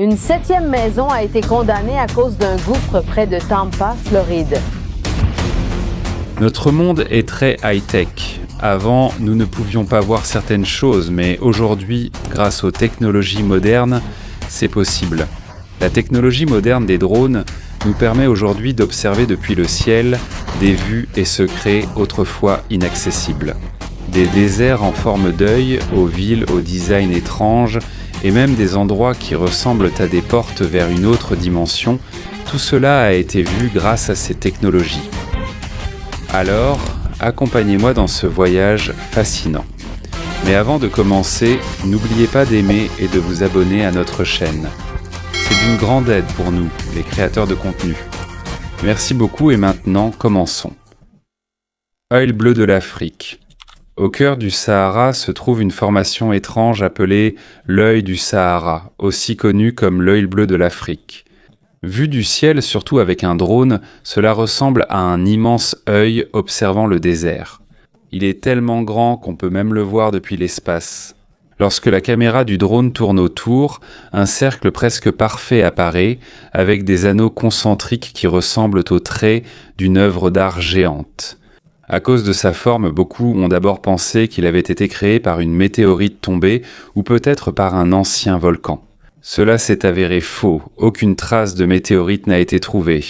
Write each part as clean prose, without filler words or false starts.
Une 7e maison a été condamnée à cause d'un gouffre près de Tampa, Floride. Notre monde est très high-tech. Avant, nous ne pouvions pas voir certaines choses, mais aujourd'hui, grâce aux technologies modernes, c'est possible. La technologie moderne des drones nous permet aujourd'hui d'observer depuis le ciel des vues et secrets autrefois inaccessibles. Des déserts en forme d'œil, aux villes au design étrange, et même des endroits qui ressemblent à des portes vers une autre dimension, tout cela a été vu grâce à ces technologies. Alors, accompagnez-moi dans ce voyage fascinant. Mais avant de commencer, n'oubliez pas d'aimer et de vous abonner à notre chaîne. C'est d'une grande aide pour nous, les créateurs de contenu. Merci beaucoup et maintenant, commençons. Œil bleu de l'Afrique. Au cœur du Sahara se trouve une formation étrange appelée l'œil du Sahara, aussi connu comme l'œil bleu de l'Afrique. Vu du ciel, surtout avec un drone, cela ressemble à un immense œil observant le désert. Il est tellement grand qu'on peut même le voir depuis l'espace. Lorsque la caméra du drone tourne autour, un cercle presque parfait apparaît, avec des anneaux concentriques qui ressemblent aux traits d'une œuvre d'art géante. À cause de sa forme, beaucoup ont d'abord pensé qu'il avait été créé par une météorite tombée ou peut-être par un ancien volcan. Cela s'est avéré faux, aucune trace de météorite n'a été trouvée.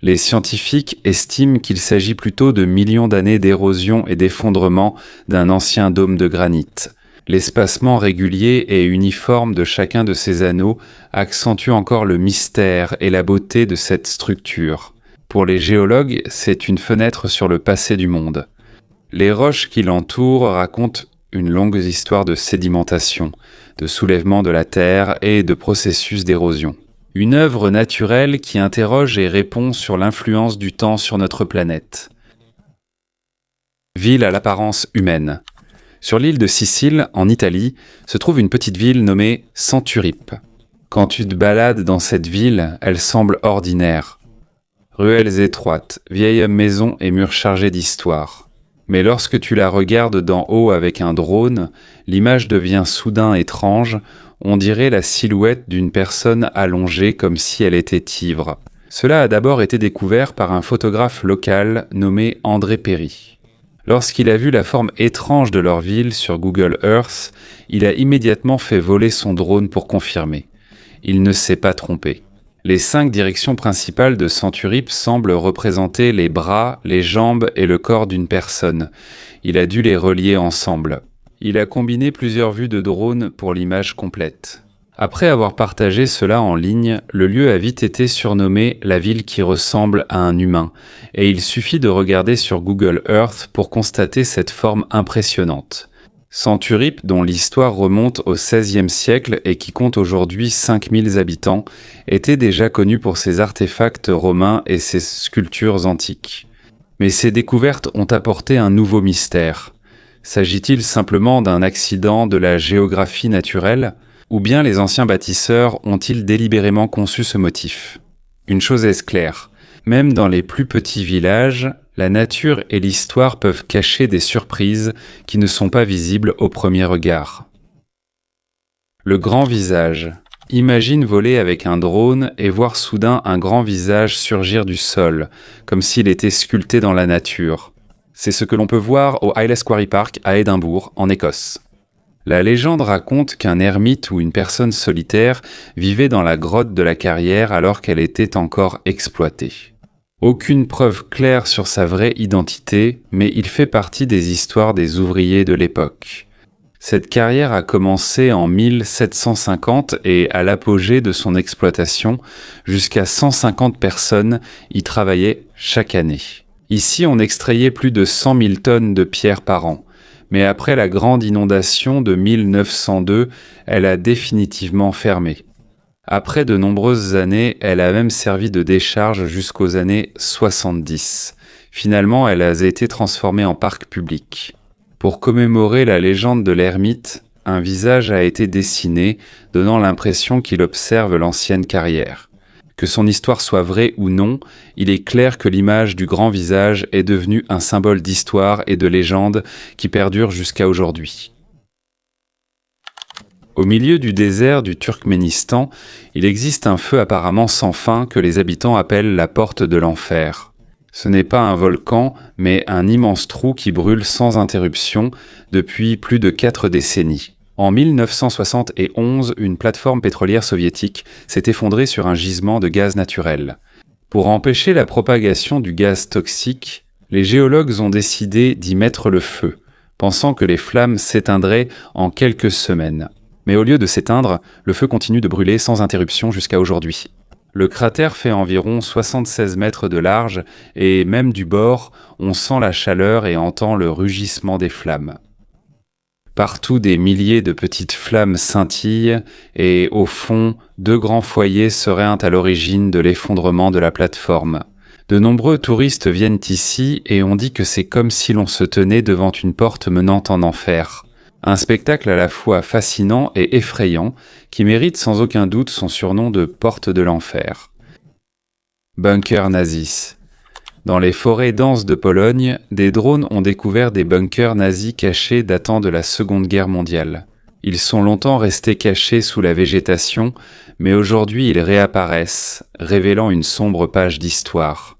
Les scientifiques estiment qu'il s'agit plutôt de millions d'années d'érosion et d'effondrement d'un ancien dôme de granit. L'espacement régulier et uniforme de chacun de ces anneaux accentue encore le mystère et la beauté de cette structure. Pour les géologues, c'est une fenêtre sur le passé du monde. Les roches qui l'entourent racontent une longue histoire de sédimentation, de soulèvement de la terre et de processus d'érosion. Une œuvre naturelle qui interroge et répond sur l'influence du temps sur notre planète. Ville à l'apparence humaine. Sur l'île de Sicile, en Italie, se trouve une petite ville nommée Centuripe. Quand tu te balades dans cette ville, elle semble ordinaire. Ruelles étroites, vieilles maisons et murs chargés d'histoire. Mais lorsque tu la regardes d'en haut avec un drone, l'image devient soudain étrange, on dirait la silhouette d'une personne allongée comme si elle était ivre. Cela a d'abord été découvert par un photographe local nommé André Perry. Lorsqu'il a vu la forme étrange de leur ville sur Google Earth, il a immédiatement fait voler son drone pour confirmer. Il ne s'est pas trompé. Les 5 directions principales de Centuripe semblent représenter les bras, les jambes et le corps d'une personne. Il a dû les relier ensemble. Il a combiné plusieurs vues de drone pour l'image complète. Après avoir partagé cela en ligne, le lieu a vite été surnommé la ville qui ressemble à un humain, et il suffit de regarder sur Google Earth pour constater cette forme impressionnante. Centuripe, dont l'histoire remonte au XVIe siècle et qui compte aujourd'hui 5000 habitants, était déjà connu pour ses artefacts romains et ses sculptures antiques. Mais ces découvertes ont apporté un nouveau mystère. S'agit-il simplement d'un accident de la géographie naturelle, ou bien les anciens bâtisseurs ont-ils délibérément conçu ce motif ? Une chose est claire, même dans les plus petits villages, la nature et l'histoire peuvent cacher des surprises qui ne sont pas visibles au premier regard. Le grand visage. Imagine voler avec un drone et voir soudain un grand visage surgir du sol, comme s'il était sculpté dans la nature. C'est ce que l'on peut voir au Highland Quarry Park à Édimbourg, en Écosse. La légende raconte qu'un ermite ou une personne solitaire vivait dans la grotte de la carrière alors qu'elle était encore exploitée. Aucune preuve claire sur sa vraie identité, mais il fait partie des histoires des ouvriers de l'époque. Cette carrière a commencé en 1750 et à l'apogée de son exploitation, jusqu'à 150 personnes y travaillaient chaque année. Ici, on extrayait plus de 100 000 tonnes de pierres par an, mais après la grande inondation de 1902, elle a définitivement fermé. Après de nombreuses années, elle a même servi de décharge jusqu'aux années 70. Finalement, elle a été transformée en parc public. Pour commémorer la légende de l'ermite, un visage a été dessiné, donnant l'impression qu'il observe l'ancienne carrière. Que son histoire soit vraie ou non, il est clair que l'image du grand visage est devenue un symbole d'histoire et de légende qui perdure jusqu'à aujourd'hui. Au milieu du désert du Turkménistan, il existe un feu apparemment sans fin que les habitants appellent la porte de l'enfer. Ce n'est pas un volcan, mais un immense trou qui brûle sans interruption depuis plus de 4 décennies. En 1971, une plateforme pétrolière soviétique s'est effondrée sur un gisement de gaz naturel. Pour empêcher la propagation du gaz toxique, les géologues ont décidé d'y mettre le feu, pensant que les flammes s'éteindraient en quelques semaines. Mais au lieu de s'éteindre, le feu continue de brûler sans interruption jusqu'à aujourd'hui. Le cratère fait environ 76 mètres de large et même du bord, on sent la chaleur et entend le rugissement des flammes. Partout, des milliers de petites flammes scintillent et, au fond, 2 grands foyers seraient à l'origine de l'effondrement de la plateforme. De nombreux touristes viennent ici et on dit que c'est comme si l'on se tenait devant une porte menant en enfer. Un spectacle à la fois fascinant et effrayant qui mérite sans aucun doute son surnom de porte de l'enfer. Bunker nazis. Dans les forêts denses de Pologne, des drones ont découvert des bunkers nazis cachés datant de la Seconde Guerre mondiale. Ils sont longtemps restés cachés sous la végétation, mais aujourd'hui ils réapparaissent, révélant une sombre page d'histoire.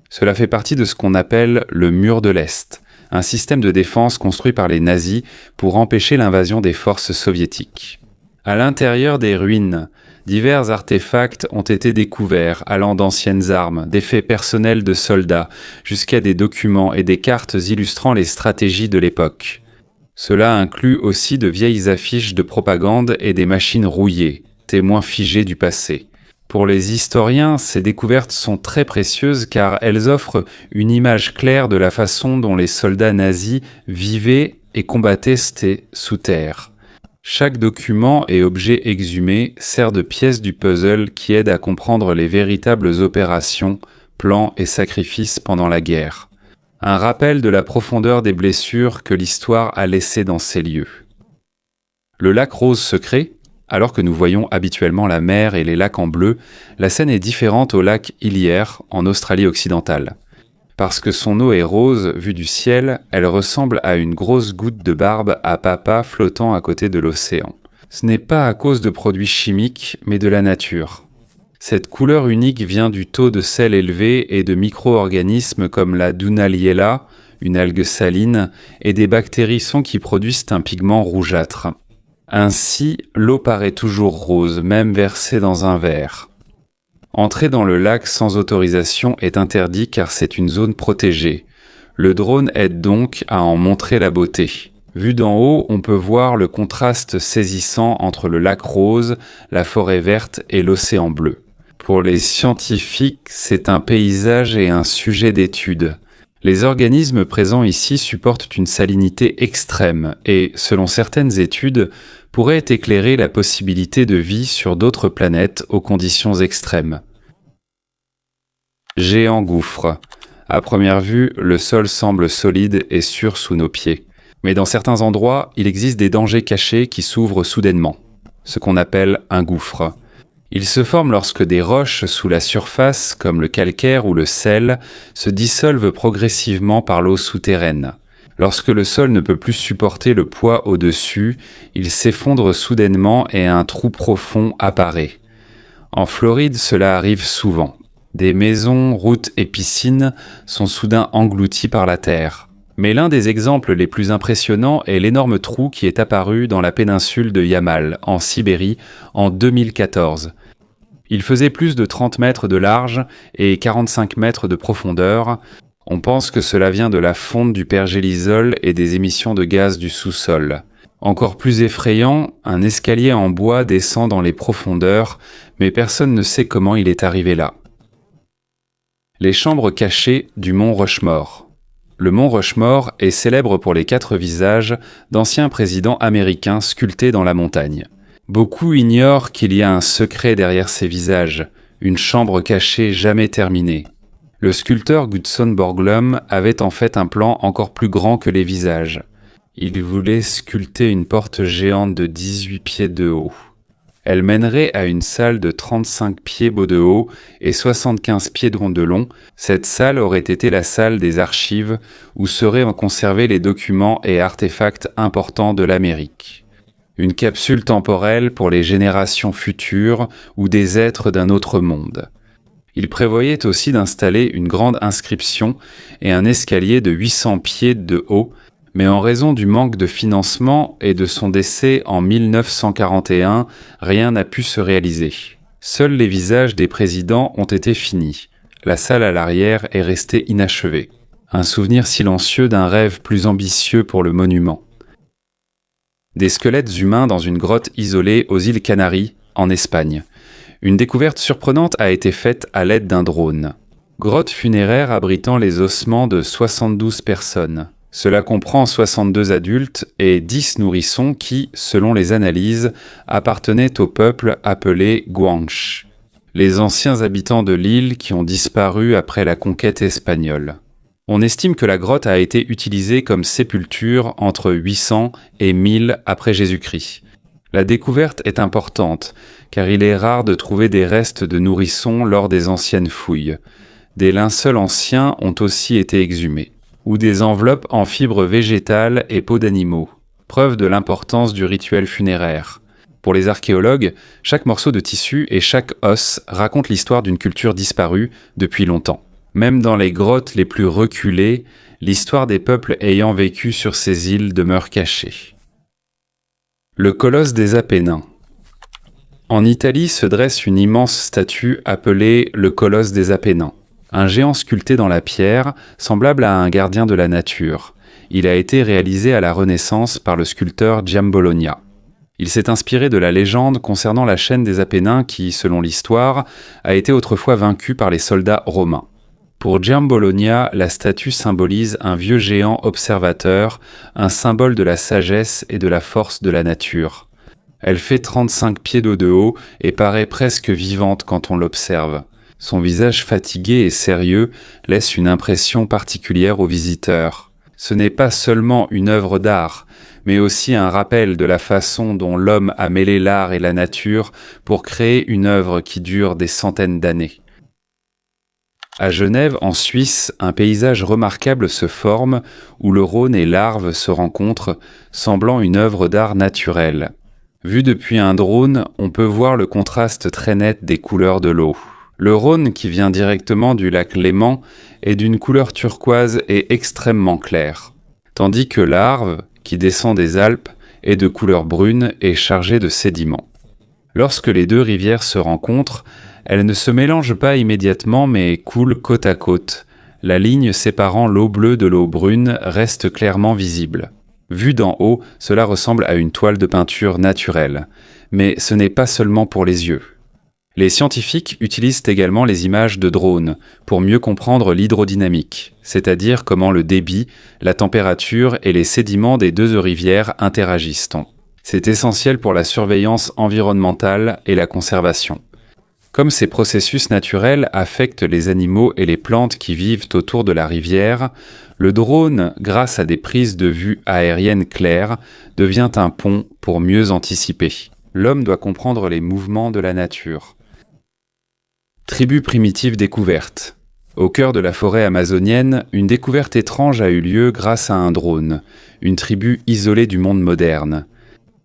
Cela fait partie de ce qu'on appelle le mur de l'Est, un système de défense construit par les nazis pour empêcher l'invasion des forces soviétiques. À l'intérieur des ruines, divers artefacts ont été découverts, allant d'anciennes armes, d'effets personnels de soldats, jusqu'à des documents et des cartes illustrant les stratégies de l'époque. Cela inclut aussi de vieilles affiches de propagande et des machines rouillées, témoins figés du passé. Pour les historiens, ces découvertes sont très précieuses car elles offrent une image claire de la façon dont les soldats nazis vivaient et combattaient sous terre. Chaque document et objet exhumé sert de pièce du puzzle qui aide à comprendre les véritables opérations, plans et sacrifices pendant la guerre. Un rappel de la profondeur des blessures que l'histoire a laissées dans ces lieux. Le lac Rose secret, alors que nous voyons habituellement la mer et les lacs en bleu, la scène est différente au lac Hillier, en Australie occidentale. Parce que son eau est rose, vue du ciel, elle ressemble à une grosse goutte de barbe à papa flottant à côté de l'océan. Ce n'est pas à cause de produits chimiques, mais de la nature. Cette couleur unique vient du taux de sel élevé et de micro-organismes comme la Dunaliella, une algue saline, et des bactérissons qui produisent un pigment rougeâtre. Ainsi, l'eau paraît toujours rose, même versée dans un verre. Entrer dans le lac sans autorisation est interdit car c'est une zone protégée. Le drone aide donc à en montrer la beauté. Vu d'en haut, on peut voir le contraste saisissant entre le lac rose, la forêt verte et l'océan bleu. Pour les scientifiques, c'est un paysage et un sujet d'étude. Les organismes présents ici supportent une salinité extrême et, selon certaines études, pourraient éclairer la possibilité de vie sur d'autres planètes aux conditions extrêmes. Géant gouffre. À première vue, le sol semble solide et sûr sous nos pieds. Mais dans certains endroits, il existe des dangers cachés qui s'ouvrent soudainement, ce qu'on appelle un gouffre. Il se forme lorsque des roches sous la surface, comme le calcaire ou le sel, se dissolvent progressivement par l'eau souterraine. Lorsque le sol ne peut plus supporter le poids au-dessus, il s'effondre soudainement et un trou profond apparaît. En Floride, cela arrive souvent. Des maisons, routes et piscines sont soudain englouties par la terre. Mais l'un des exemples les plus impressionnants est l'énorme trou qui est apparu dans la péninsule de Yamal, en Sibérie, en 2014. Il faisait plus de 30 mètres de large et 45 mètres de profondeur. On pense que cela vient de la fonte du pergélisol et des émissions de gaz du sous-sol. Encore plus effrayant, un escalier en bois descend dans les profondeurs, mais personne ne sait comment il est arrivé là. Les chambres cachées du mont Rushmore. Le mont Rushmore est célèbre pour les 4 visages d'anciens présidents américains sculptés dans la montagne. Beaucoup ignorent qu'il y a un secret derrière ces visages, une chambre cachée jamais terminée. Le sculpteur Gutzon Borglum avait en fait un plan encore plus grand que les visages. Il voulait sculpter une porte géante de 18 pieds de haut. Elle mènerait à une salle de 35 pieds de haut et 75 pieds de long. Cette salle aurait été la salle des archives où seraient conservés les documents et artefacts importants de l'Amérique. Une capsule temporelle pour les générations futures ou des êtres d'un autre monde. Il prévoyait aussi d'installer une grande inscription et un escalier de 800 pieds de haut, mais en raison du manque de financement et de son décès en 1941, rien n'a pu se réaliser. Seuls les visages des présidents ont été finis. La salle à l'arrière est restée inachevée. Un souvenir silencieux d'un rêve plus ambitieux pour le monument. Des squelettes humains dans une grotte isolée aux îles Canaries, en Espagne. Une découverte surprenante a été faite à l'aide d'un drone. Grotte funéraire abritant les ossements de 72 personnes. Cela comprend 62 adultes et 10 nourrissons qui, selon les analyses, appartenaient au peuple appelé Guanche, les anciens habitants de l'île qui ont disparu après la conquête espagnole. On estime que la grotte a été utilisée comme sépulture entre 800 et 1000 après Jésus-Christ. La découverte est importante, car il est rare de trouver des restes de nourrissons lors des anciennes fouilles. Des linceuls anciens ont aussi été exhumés, ou des enveloppes en fibres végétales et peaux d'animaux, preuve de l'importance du rituel funéraire. Pour les archéologues, chaque morceau de tissu et chaque os raconte l'histoire d'une culture disparue depuis longtemps. Même dans les grottes les plus reculées, l'histoire des peuples ayant vécu sur ces îles demeure cachée. Le colosse des Apennins. En Italie se dresse une immense statue appelée le colosse des Apennins. Un géant sculpté dans la pierre, semblable à un gardien de la nature. Il a été réalisé à la Renaissance par le sculpteur Giambologna. Il s'est inspiré de la légende concernant la chaîne des Apennins qui, selon l'histoire, a été autrefois vaincue par les soldats romains. Pour Giambologna, la statue symbolise un vieux géant observateur, un symbole de la sagesse et de la force de la nature. Elle fait 35 pieds d'eau de haut et paraît presque vivante quand on l'observe. Son visage fatigué et sérieux laisse une impression particulière aux visiteurs. Ce n'est pas seulement une œuvre d'art, mais aussi un rappel de la façon dont l'homme a mêlé l'art et la nature pour créer une œuvre qui dure des centaines d'années. À Genève, en Suisse, un paysage remarquable se forme où le Rhône et l'Arve se rencontrent, semblant une œuvre d'art naturelle. Vu depuis un drone, on peut voir le contraste très net des couleurs de l'eau. Le Rhône, qui vient directement du lac Léman, est d'une couleur turquoise et extrêmement claire, tandis que l'Arve, qui descend des Alpes, est de couleur brune et chargée de sédiments. Lorsque les deux rivières se rencontrent, elles ne se mélangent pas immédiatement mais coulent côte à côte. La ligne séparant l'eau bleue de l'eau brune reste clairement visible. Vu d'en haut, cela ressemble à une toile de peinture naturelle. Mais ce n'est pas seulement pour les yeux. Les scientifiques utilisent également les images de drones pour mieux comprendre l'hydrodynamique, c'est-à-dire comment le débit, la température et les sédiments des deux rivières interagissent. C'est essentiel pour la surveillance environnementale et la conservation. Comme ces processus naturels affectent les animaux et les plantes qui vivent autour de la rivière, le drone, grâce à des prises de vue aériennes claires, devient un pont pour mieux anticiper. L'homme doit comprendre les mouvements de la nature. Tribu primitive découverte. Au cœur de la forêt amazonienne, une découverte étrange a eu lieu grâce à un drone, une tribu isolée du monde moderne.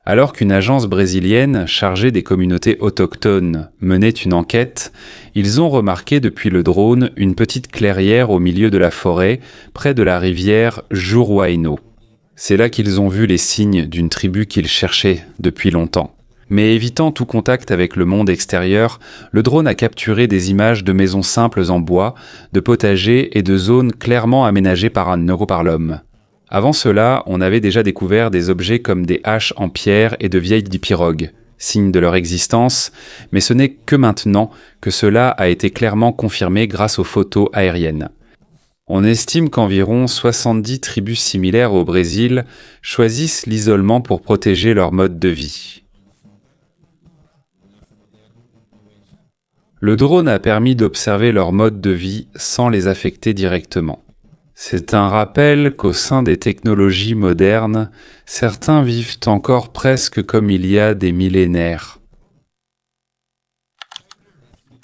Alors qu'une agence brésilienne chargée des communautés autochtones menait une enquête, ils ont remarqué depuis le drone une petite clairière au milieu de la forêt, près de la rivière Juruaino. C'est là qu'ils ont vu les signes d'une tribu qu'ils cherchaient depuis longtemps. Mais évitant tout contact avec le monde extérieur, le drone a capturé des images de maisons simples en bois, de potagers et de zones clairement aménagées par l'homme. Avant cela, on avait déjà découvert des objets comme des haches en pierre et de vieilles pirogues, signe de leur existence, mais ce n'est que maintenant que cela a été clairement confirmé grâce aux photos aériennes. On estime qu'environ 70 tribus similaires au Brésil choisissent l'isolement pour protéger leur mode de vie. Le drone a permis d'observer leur mode de vie sans les affecter directement. C'est un rappel qu'au sein des technologies modernes, certains vivent encore presque comme il y a des millénaires.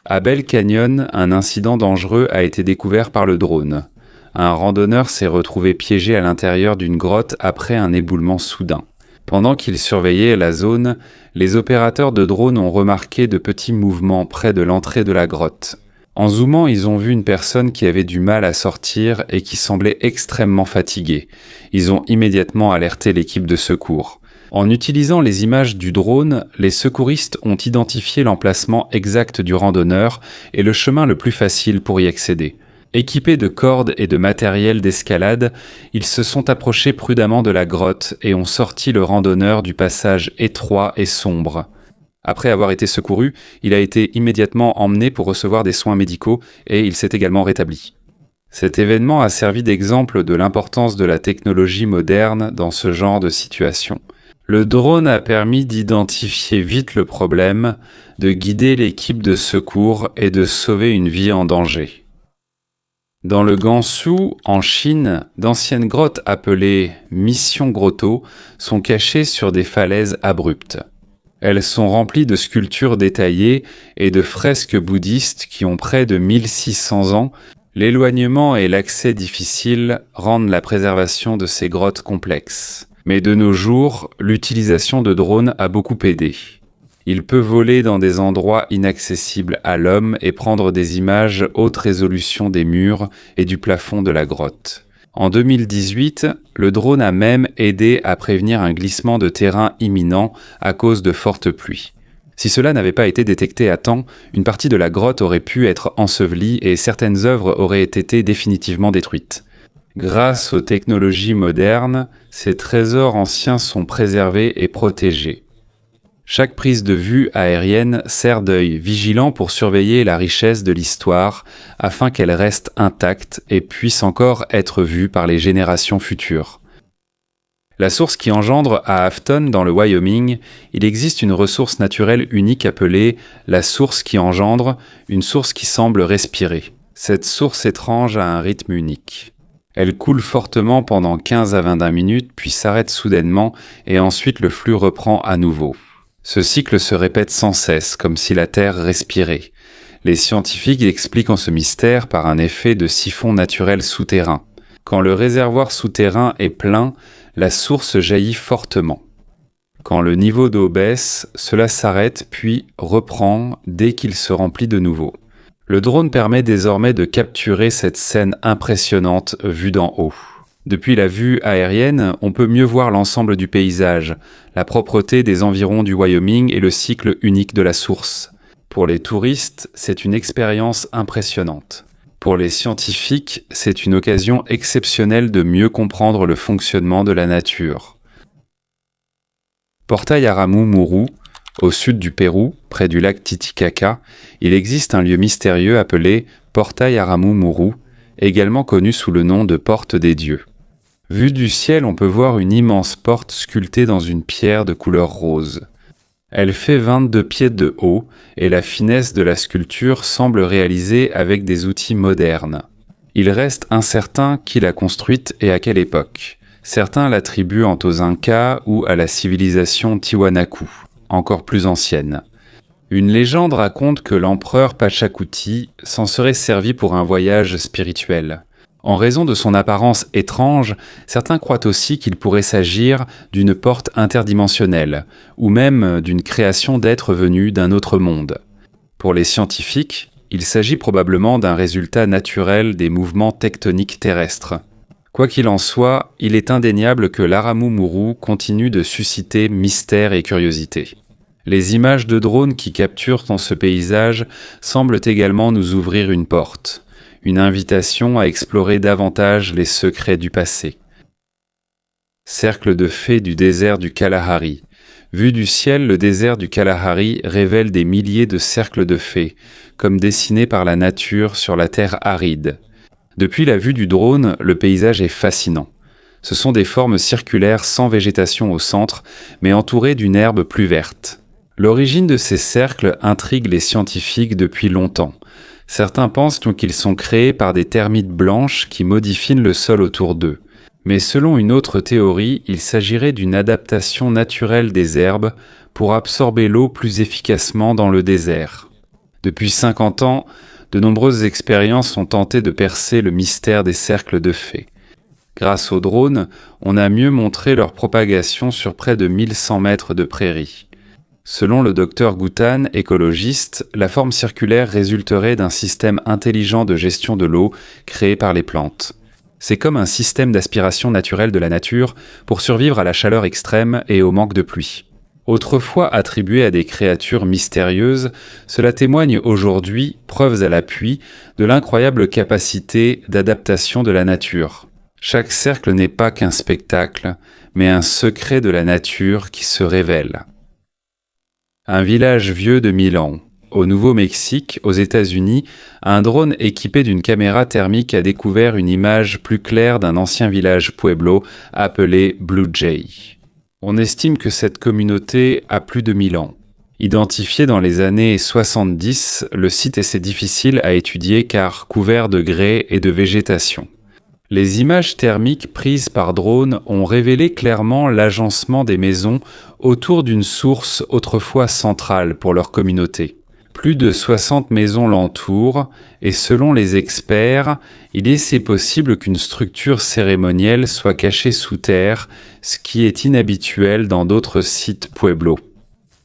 À Bell Canyon, un incident dangereux a été découvert par le drone. Un randonneur s'est retrouvé piégé à l'intérieur d'une grotte après un éboulement soudain. Pendant qu'ils surveillaient la zone, les opérateurs de drones ont remarqué de petits mouvements près de l'entrée de la grotte. En zoomant, ils ont vu une personne qui avait du mal à sortir et qui semblait extrêmement fatiguée. Ils ont immédiatement alerté l'équipe de secours. En utilisant les images du drone, les secouristes ont identifié l'emplacement exact du randonneur et le chemin le plus facile pour y accéder. Équipés de cordes et de matériel d'escalade, ils se sont approchés prudemment de la grotte et ont sorti le randonneur du passage étroit et sombre. Après avoir été secouru, il a été immédiatement emmené pour recevoir des soins médicaux et il s'est également rétabli. Cet événement a servi d'exemple de l'importance de la technologie moderne dans ce genre de situation. Le drone a permis d'identifier vite le problème, de guider l'équipe de secours et de sauver une vie en danger. Dans le Gansu, en Chine, d'anciennes grottes appelées Mission Grotto sont cachées sur des falaises abruptes. Elles sont remplies de sculptures détaillées et de fresques bouddhistes qui ont près de 1600 ans. L'éloignement et l'accès difficile rendent la préservation de ces grottes complexes. Mais de nos jours, l'utilisation de drones a beaucoup aidé. Il peut voler dans des endroits inaccessibles à l'homme et prendre des images haute résolution des murs et du plafond de la grotte. En 2018, le drone a même aidé à prévenir un glissement de terrain imminent à cause de fortes pluies. Si cela n'avait pas été détecté à temps, une partie de la grotte aurait pu être ensevelie et certaines œuvres auraient été définitivement détruites. Grâce aux technologies modernes, ces trésors anciens sont préservés et protégés. Chaque prise de vue aérienne sert d'œil vigilant pour surveiller la richesse de l'histoire afin qu'elle reste intacte et puisse encore être vue par les générations futures. La source qui engendre à Afton, dans le Wyoming, il existe une ressource naturelle unique appelée la source qui engendre, une source qui semble respirer. Cette source étrange a un rythme unique. Elle coule fortement pendant 15 à 21 minutes, puis s'arrête soudainement et ensuite le flux reprend à nouveau. Ce cycle se répète sans cesse, comme si la Terre respirait. Les scientifiques expliquent ce mystère par un effet de siphon naturel souterrain. Quand le réservoir souterrain est plein, la source jaillit fortement. Quand le niveau d'eau baisse, cela s'arrête puis reprend dès qu'il se remplit de nouveau. Le drone permet désormais de capturer cette scène impressionnante vue d'en haut. Depuis la vue aérienne, on peut mieux voir l'ensemble du paysage, la propreté des environs du Wyoming et le cycle unique de la source. Pour les touristes, c'est une expérience impressionnante. Pour les scientifiques, c'est une occasion exceptionnelle de mieux comprendre le fonctionnement de la nature. Portail Aramu Muru, au sud du Pérou, près du lac Titicaca, il existe un lieu mystérieux appelé Portail Aramu Muru, également connu sous le nom de Porte des Dieux. Vue du ciel, on peut voir une immense porte sculptée dans une pierre de couleur rose. Elle fait 22 pieds de haut et la finesse de la sculpture semble réalisée avec des outils modernes. Il reste incertain qui l'a construite et à quelle époque. Certains l'attribuent aux Incas ou à la civilisation Tiwanaku, encore plus ancienne. Une légende raconte que l'empereur Pachacuti s'en serait servi pour un voyage spirituel. En raison de son apparence étrange, certains croient aussi qu'il pourrait s'agir d'une porte interdimensionnelle, ou même d'une création d'êtres venus d'un autre monde. Pour les scientifiques, il s'agit probablement d'un résultat naturel des mouvements tectoniques terrestres. Quoi qu'il en soit, il est indéniable que l'Aramu Muru continue de susciter mystère et curiosité. Les images de drones qui capturent dans ce paysage semblent également nous ouvrir une porte. Une invitation à explorer davantage les secrets du passé. Cercle de fées du désert du Kalahari. Vu du ciel, le désert du Kalahari révèle des milliers de cercles de fées, comme dessinés par la nature sur la terre aride. Depuis la vue du drone, le paysage est fascinant. Ce sont des formes circulaires sans végétation au centre, mais entourées d'une herbe plus verte. L'origine de ces cercles intrigue les scientifiques depuis longtemps. Certains pensent qu'ils sont créés par des termites blanches qui modifient le sol autour d'eux. Mais selon une autre théorie, il s'agirait d'une adaptation naturelle des herbes pour absorber l'eau plus efficacement dans le désert. Depuis 50 ans, de nombreuses expériences ont tenté de percer le mystère des cercles de fées. Grâce aux drones, on a mieux montré leur propagation sur près de 1100 mètres de prairies. Selon le docteur Goutan, écologiste, la forme circulaire résulterait d'un système intelligent de gestion de l'eau créé par les plantes. C'est comme un système d'aspiration naturelle de la nature pour survivre à la chaleur extrême et au manque de pluie. Autrefois attribué à des créatures mystérieuses, cela témoigne aujourd'hui, preuves à l'appui, de l'incroyable capacité d'adaptation de la nature. Chaque cercle n'est pas qu'un spectacle, mais un secret de la nature qui se révèle. Un village vieux de 1000 ans. Au Nouveau-Mexique, aux États-Unis, un drone équipé d'une caméra thermique a découvert une image plus claire d'un ancien village pueblo appelé Blue Jay. On estime que cette communauté a plus de 1000 ans. Identifié dans les années 70, le site est assez difficile à étudier car couvert de grès et de végétation. Les images thermiques prises par drone ont révélé clairement l'agencement des maisons autour d'une source autrefois centrale pour leur communauté. Plus de 60 maisons l'entourent et selon les experts, il est assez possible qu'une structure cérémonielle soit cachée sous terre, ce qui est inhabituel dans d'autres sites pueblo.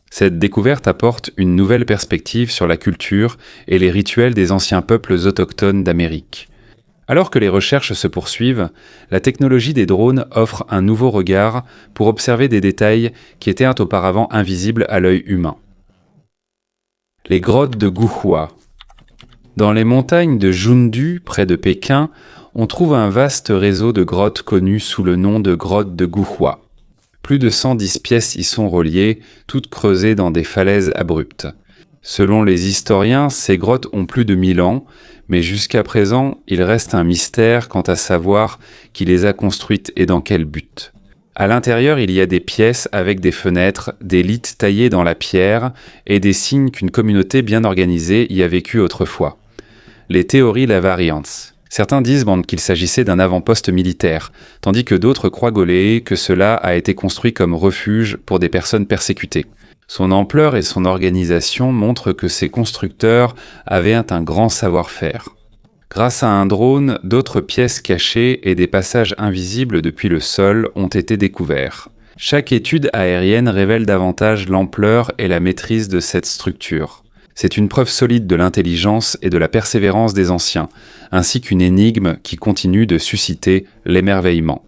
Cette découverte apporte une nouvelle perspective sur la culture et les rituels des anciens peuples autochtones d'Amérique. Alors que les recherches se poursuivent, la technologie des drones offre un nouveau regard pour observer des détails qui étaient auparavant invisibles à l'œil humain. Les grottes de Guhua. Dans les montagnes de Jundu, près de Pékin, on trouve un vaste réseau de grottes connues sous le nom de grottes de Guhua. Plus de 110 pièces y sont reliées, toutes creusées dans des falaises abruptes. Selon les historiens, ces grottes ont plus de 1000 ans, mais jusqu'à présent, il reste un mystère quant à savoir qui les a construites et dans quel but. À l'intérieur, il y a des pièces avec des fenêtres, des lits taillés dans la pierre et des signes qu'une communauté bien organisée y a vécu autrefois. Les théories la variantes. Certains disent qu'il s'agissait d'un avant-poste militaire, tandis que d'autres croient gauler que cela a été construit comme refuge pour des personnes persécutées. Son ampleur et son organisation montrent que ces constructeurs avaient un grand savoir-faire. Grâce à un drone, d'autres pièces cachées et des passages invisibles depuis le sol ont été découverts. Chaque étude aérienne révèle davantage l'ampleur et la maîtrise de cette structure. C'est une preuve solide de l'intelligence et de la persévérance des anciens, ainsi qu'une énigme qui continue de susciter l'émerveillement.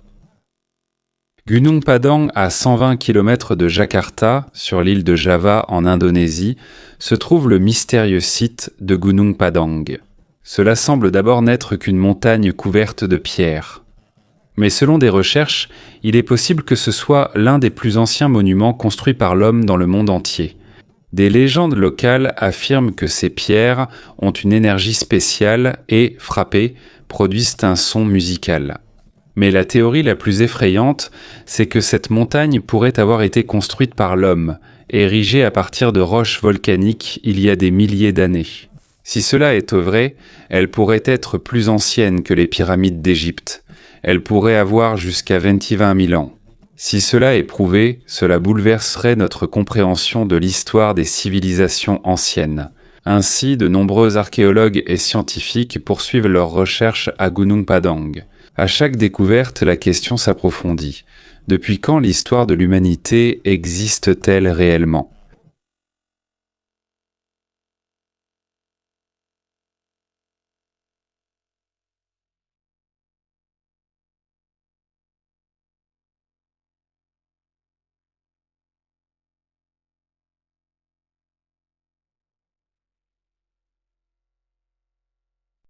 Gunung Padang, à 120 km de Jakarta, sur l'île de Java en Indonésie, se trouve le mystérieux site de Gunung Padang. Cela semble d'abord n'être qu'une montagne couverte de pierres. Mais selon des recherches, il est possible que ce soit l'un des plus anciens monuments construits par l'homme dans le monde entier. Des légendes locales affirment que ces pierres ont une énergie spéciale et, frappées, produisent un son musical. Mais la théorie la plus effrayante, c'est que cette montagne pourrait avoir été construite par l'homme, érigée à partir de roches volcaniques il y a des milliers d'années. Si cela est vrai, elle pourrait être plus ancienne que les pyramides d'Égypte. Elle pourrait avoir jusqu'à 21 000 ans. Si cela est prouvé, cela bouleverserait notre compréhension de l'histoire des civilisations anciennes. Ainsi, de nombreux archéologues et scientifiques poursuivent leurs recherches à Gunung Padang. À chaque découverte, la question s'approfondit. Depuis quand l'histoire de l'humanité existe-t-elle réellement ?